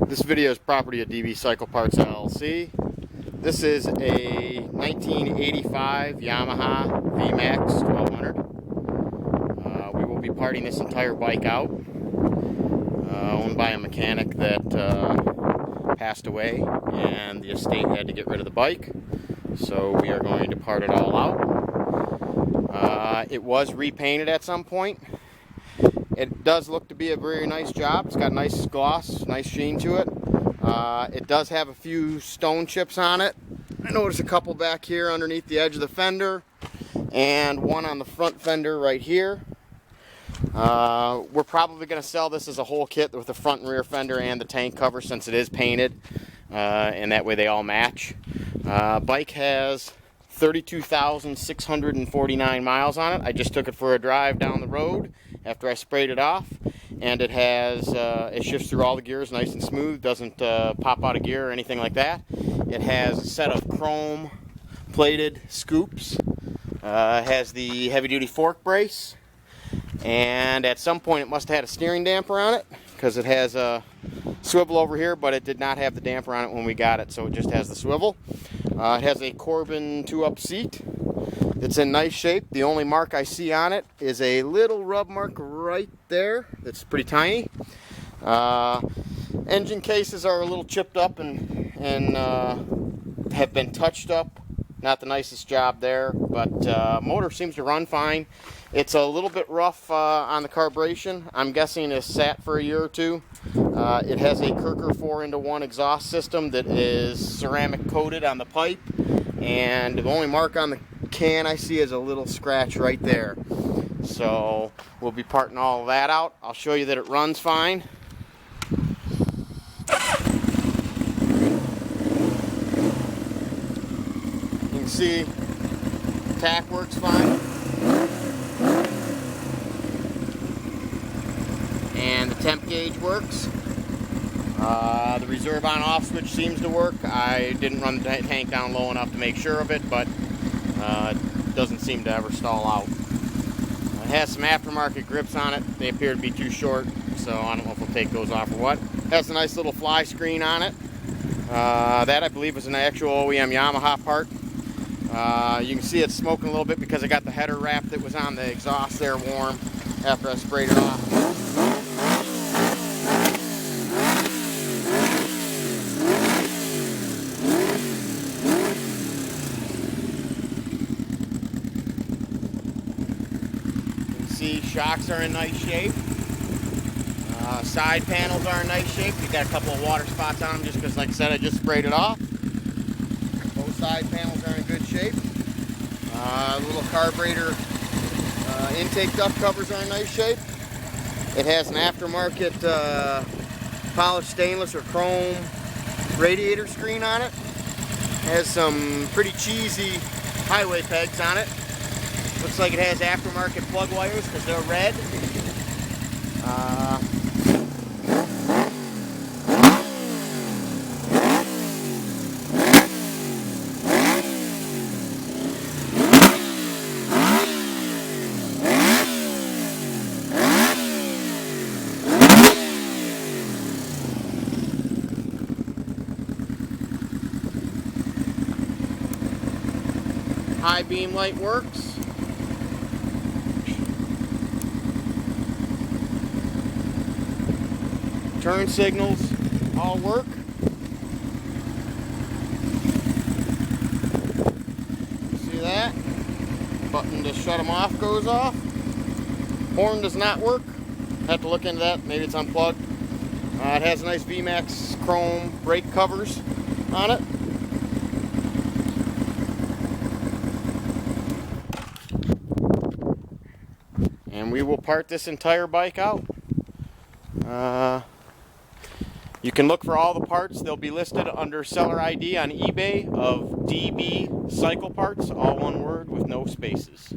This video is property of DB Cycle Parts LLC. This is a 1985 Yamaha V-Max 1200. We will be parting this entire bike out, owned by a mechanic that passed away, and the estate had to get rid of the bike, so we are going to part it all out. It was repainted at some point. It does look to be a very nice job. It's got nice gloss, nice sheen to it. It does have a few stone chips on it. I noticed a couple back here underneath the edge of the fender, and one on the front fender right here. We're probably going to sell this as a whole kit with the front and rear fender and the tank cover, since it is painted, and that way they all match. Bike has 32,649 miles on it. I just took it for a drive down the road after I sprayed it off, and it has it shifts through all the gears nice and smooth, doesn't pop out of gear or anything like that. It has a set of chrome plated scoops, has the heavy-duty fork brace, and at some point it must have had a steering damper on it, because it has a swivel over here, but it did not have the damper on it when we got it, so it just has the swivel. It has a Corbin 2-up seat. It's in nice shape. The only mark I see on it is a little rub mark right there that's pretty tiny. Engine cases are a little chipped up and have been touched up. Not the nicest job there, but motor seems to run fine. It's a little bit rough on the carburation. I'm guessing it's sat for a year or two. It has a Kirker 4-into-1 exhaust system that is ceramic coated on the pipe, and the only mark on the can I see is a little scratch right there. So we'll be parting all of that out. I'll show you that it runs fine. You can see tack works fine, and the temp gauge works. The reserve on-off switch seems to work. I didn't run the tank down low enough to make sure of it, but it doesn't seem to ever stall out. It has some aftermarket grips on it. They appear to be too short, so I don't know if we'll take those off or what. It has a nice little fly screen on it. That, I believe, is an actual OEM Yamaha part. You can see it's smoking a little bit because I got the header wrap that was on the exhaust there warm after I sprayed it off. See, shocks are in nice shape. Side panels are in nice shape. You got a couple of water spots on them just because, like I said, I just sprayed it off. Both side panels are in good shape. Little carburetor intake duct covers are in nice shape. It has an aftermarket polished stainless or chrome radiator screen on it. It has some pretty cheesy highway pegs on it. Looks like it has aftermarket plug wires because they're red. High beam light works. Turn signals all work. See that? Button to shut them off goes off. Horn does not work. Have to look into that. Maybe it's unplugged. It has nice V-Max chrome brake covers on it. And we will part this entire bike out. You can look for all the parts. They'll be listed under seller ID on eBay of DB Cycle Parts, all one word with no spaces.